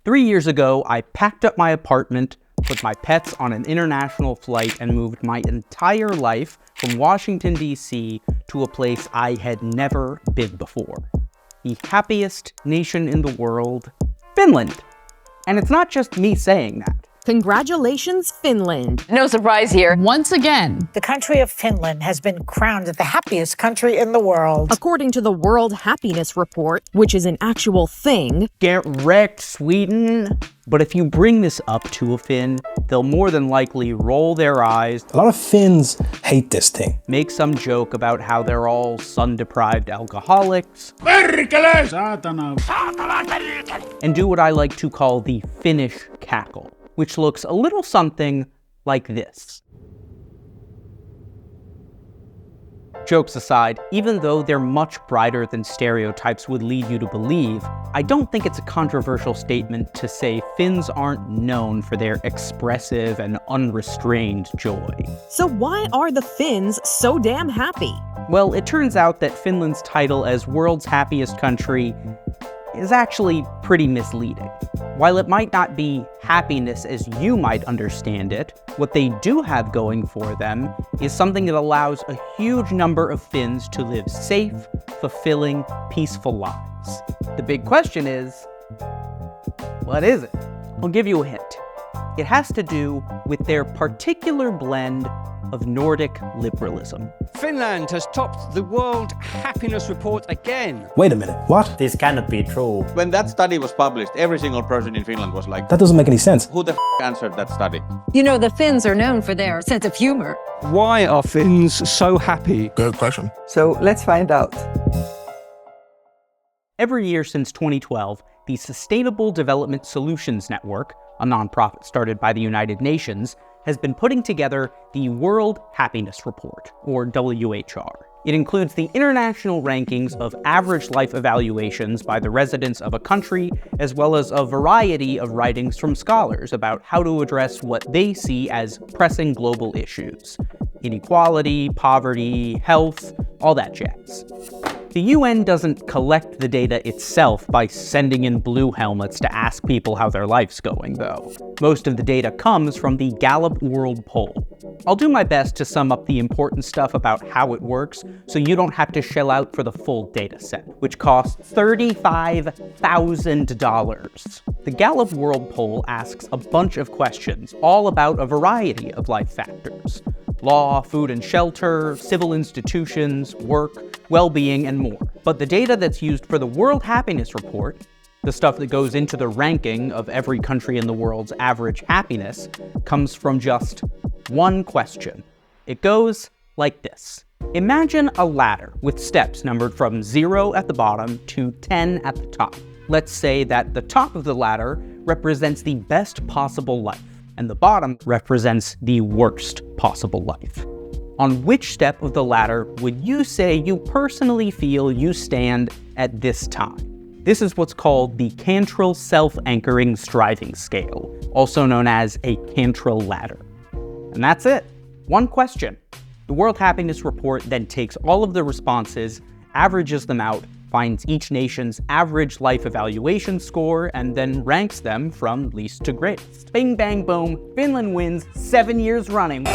3 years ago, I packed up my apartment, put my pets on an international flight, and moved my entire life from Washington, D.C. to a place I had never been before. The happiest nation in the world, Finland. And it's not just me saying that. Congratulations, Finland. No surprise here. Once again, the country of Finland has been crowned the happiest country in the world. According to the World Happiness Report, which is an actual thing. Get wrecked, Sweden. But if you bring this up to a Finn, they'll more than likely roll their eyes. A lot of Finns hate this thing. Make some joke about how they're all sun-deprived alcoholics. And do what I like to call the Finnish cackle, which looks a little something like this. Jokes aside, even though they're much brighter than stereotypes would lead you to believe, I don't think it's a controversial statement to say Finns aren't known for their expressive and unrestrained joy. So why are the Finns so damn happy? Well, it turns out that Finland's title as world's happiest country is actually pretty misleading. While it might not be happiness as you might understand it, what they do have going for them is something that allows a huge number of Finns to live safe, fulfilling, peaceful lives. The big question is, what is it? I'll give you a hint. It has to do with their particular blend of Nordic liberalism. Finland has topped the World Happiness Report again. Wait a minute, what? This cannot be true. When that study was published, every single person in Finland was like, that doesn't make any sense. Who the answered that study? You know, the Finns are known for their sense of humor. Why are Finns so happy? Good question. So let's find out. Every year since 2012, the Sustainable Development Solutions Network, a nonprofit started by the United Nations, has been putting together the World Happiness Report, or WHR. It includes the international rankings of average life evaluations by the residents of a country, as well as a variety of writings from scholars about how to address what they see as pressing global issues: inequality, poverty, health, all that jazz. The UN doesn't collect the data itself by sending in blue helmets to ask people how their life's going, though. Most of the data comes from the Gallup World Poll. I'll do my best to sum up the important stuff about how it works so you don't have to shell out for the full data set, which costs $35,000. The Gallup World Poll asks a bunch of questions, all about a variety of life factors: law, food and shelter, civil institutions, work, well-being, and more. But the data that's used for the World Happiness Report, the stuff that goes into the ranking of every country in the world's average happiness, comes from just one question. It goes like this. Imagine a ladder with steps numbered from 0 at the bottom to 10 at the top. Let's say that the top of the ladder represents the best possible life, and the bottom represents the worst possible life. On which step of the ladder would you say you personally feel you stand at this time? This is what's called the Cantril Self-Anchoring Striving Scale, also known as a Cantril ladder. And that's it. One question. The World Happiness Report then takes all of the responses, averages them out, finds each nation's average life evaluation score, and then ranks them from least to greatest. Bing, bang, boom, Finland wins 7 years running.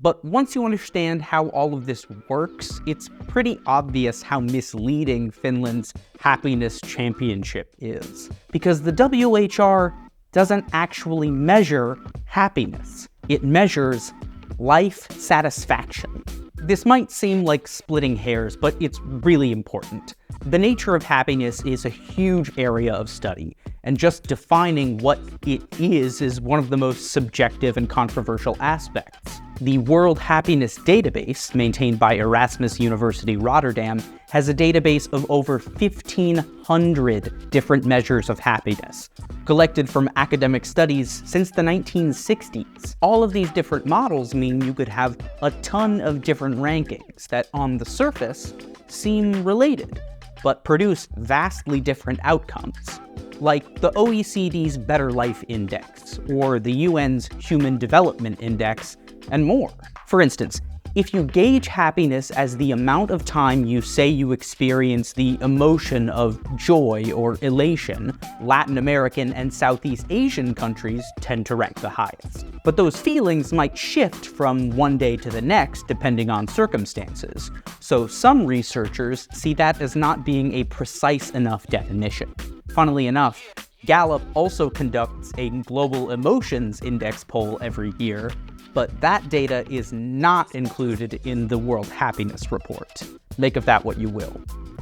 But once you understand how all of this works, it's pretty obvious how misleading Finland's happiness championship is. Because the WHR doesn't actually measure happiness. It measures life satisfaction. This might seem like splitting hairs, but it's really important. The nature of happiness is a huge area of study, and just defining what it is one of the most subjective and controversial aspects. The World Happiness Database, maintained by Erasmus University Rotterdam, has a database of over 1,500 different measures of happiness, collected from academic studies since the 1960s. All of these different models mean you could have a ton of different rankings that, on the surface, seem related, but produce vastly different outcomes, like the OECD's Better Life Index, or the UN's Human Development Index, and more. For instance, If you gauge happiness as the amount of time you say you experience the emotion of joy or elation, Latin American and Southeast Asian countries tend to rank the highest. But those feelings might shift from one day to the next depending on circumstances, so some researchers see that as not being a precise enough definition. Funnily enough, Gallup also conducts a Global Emotions Index poll every year, but that data is not included in the World Happiness Report. Make of that what you will.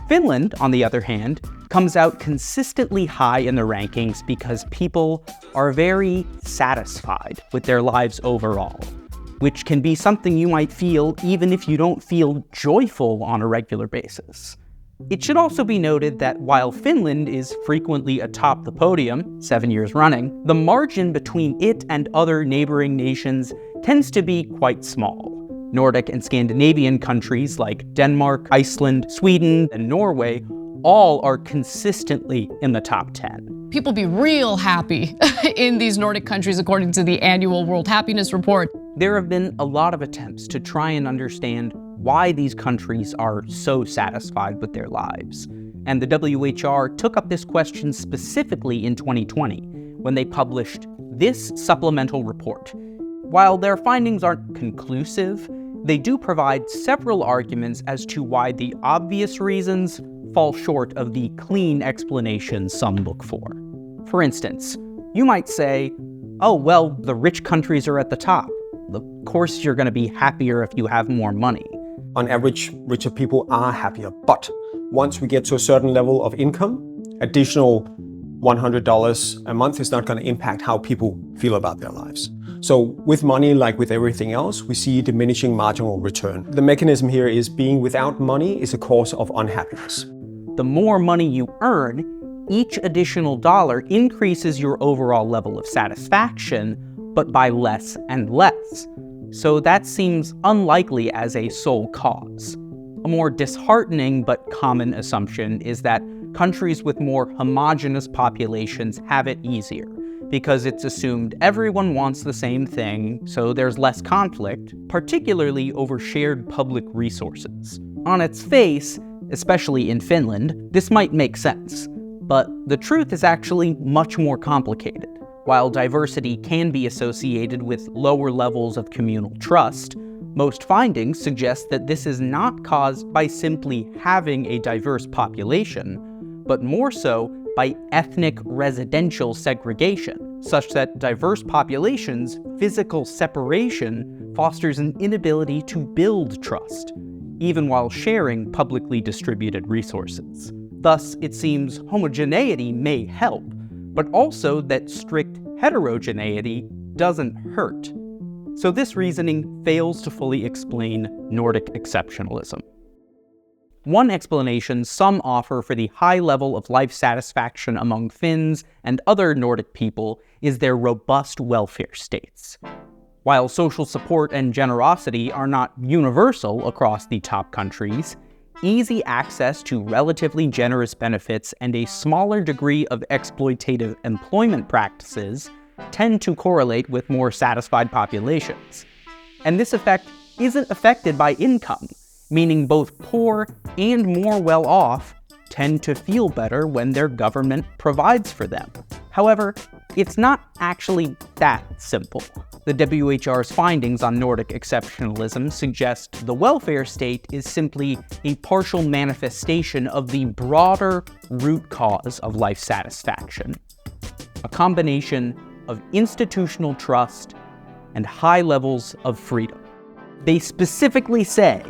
Finland, on the other hand, comes out consistently high in the rankings because people are very satisfied with their lives overall, which can be something you might feel even if you don't feel joyful on a regular basis. It should also be noted that while Finland is frequently atop the podium, 7 years running, the margin between it and other neighboring nations tends to be quite small. Nordic and Scandinavian countries like Denmark, Iceland, Sweden, and Norway all are consistently in the top 10. People be real happy in these Nordic countries according to the annual World Happiness Report. There have been a lot of attempts to try and understand why these countries are so satisfied with their lives. And the WHR took up this question specifically in 2020 when they published this supplemental report. While their findings aren't conclusive, they do provide several arguments as to why the obvious reasons fall short of the clean explanations some look for. For instance, you might say, oh, well, the rich countries are at the top. Of course you're going to be happier if you have more money. On average, richer people are happier, but once we get to a certain level of income, additional $100 a month is not going to impact how people feel about their lives. So with money, like with everything else, we see diminishing marginal return. The mechanism here is being without money is a cause of unhappiness. The more money you earn, each additional dollar increases your overall level of satisfaction, but by less and less. So that seems unlikely as a sole cause. A more disheartening but common assumption is that countries with more homogeneous populations have it easier, because it's assumed everyone wants the same thing, so there's less conflict, particularly over shared public resources. On its face, especially in Finland, this might make sense, but the truth is actually much more complicated. While diversity can be associated with lower levels of communal trust, most findings suggest that this is not caused by simply having a diverse population, but more so by ethnic residential segregation, such that diverse populations' physical separation fosters an inability to build trust, even while sharing publicly distributed resources. Thus, it seems homogeneity may help, but also that strict heterogeneity doesn't hurt. So this reasoning fails to fully explain Nordic exceptionalism. One explanation some offer for the high level of life satisfaction among Finns and other Nordic people is their robust welfare states. While social support and generosity are not universal across the top countries, easy access to relatively generous benefits and a smaller degree of exploitative employment practices tend to correlate with more satisfied populations. And this effect isn't affected by income, meaning both poor and more well-off tend to feel better when their government provides for them. However, it's not actually that simple. The WHR's findings on Nordic exceptionalism suggest the welfare state is simply a partial manifestation of the broader root cause of life satisfaction, a combination of institutional trust and high levels of freedom. They specifically say,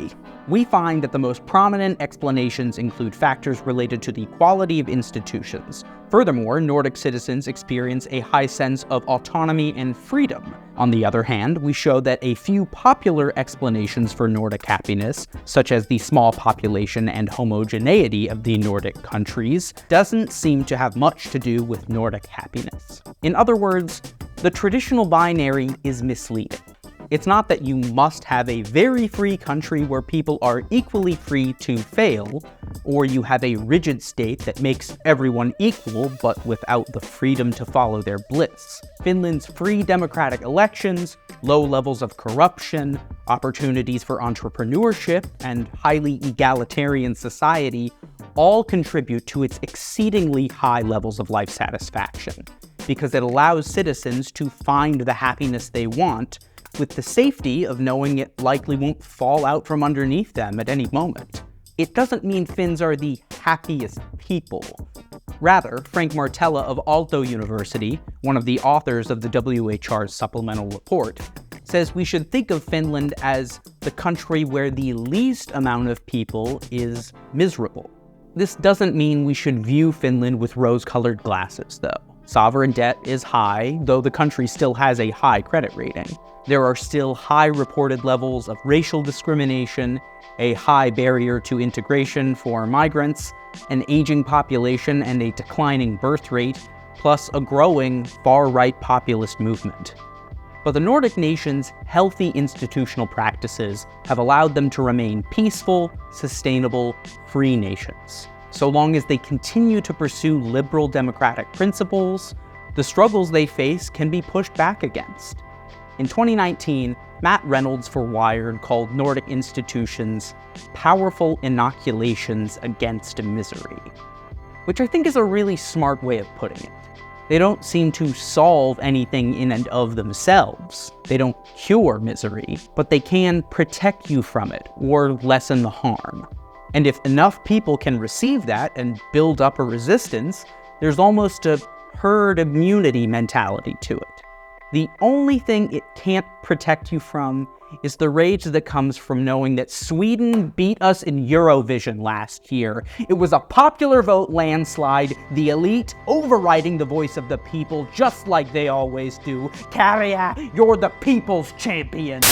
we find that the most prominent explanations include factors related to the quality of institutions. Furthermore, Nordic citizens experience a high sense of autonomy and freedom. On the other hand, we show that a few popular explanations for Nordic happiness, such as the small population and homogeneity of the Nordic countries, doesn't seem to have much to do with Nordic happiness. In other words, the traditional binary is misleading. It's not that you must have a very free country where people are equally free to fail, or you have a rigid state that makes everyone equal but without the freedom to follow their bliss. Finland's free democratic elections, low levels of corruption, opportunities for entrepreneurship, and highly egalitarian society all contribute to its exceedingly high levels of life satisfaction, because it allows citizens to find the happiness they want with the safety of knowing it likely won't fall out from underneath them at any moment. It doesn't mean Finns are the happiest people. Rather, Frank Martella of Aalto University, one of the authors of the WHR's supplemental report, says we should think of Finland as the country where the least amount of people is miserable. This doesn't mean we should view Finland with rose-colored glasses, though. Sovereign debt is high, though the country still has a high credit rating. There are still high reported levels of racial discrimination, a high barrier to integration for migrants, an aging population and a declining birth rate, plus a growing far-right populist movement. But the Nordic nations' healthy institutional practices have allowed them to remain peaceful, sustainable, free nations. So long as they continue to pursue liberal democratic principles, the struggles they face can be pushed back against. In 2019, Matt Reynolds for Wired called Nordic institutions powerful inoculations against misery, which I think is a really smart way of putting it. They don't seem to solve anything in and of themselves. They don't cure misery, but they can protect you from it or lessen the harm. And if enough people can receive that and build up a resistance, there's almost a herd immunity mentality to it. The only thing it can't protect you from is the rage that comes from knowing that Sweden beat us in Eurovision last year. It was a popular vote landslide, the elite overriding the voice of the people just like they always do. Kärja, you're the people's champion.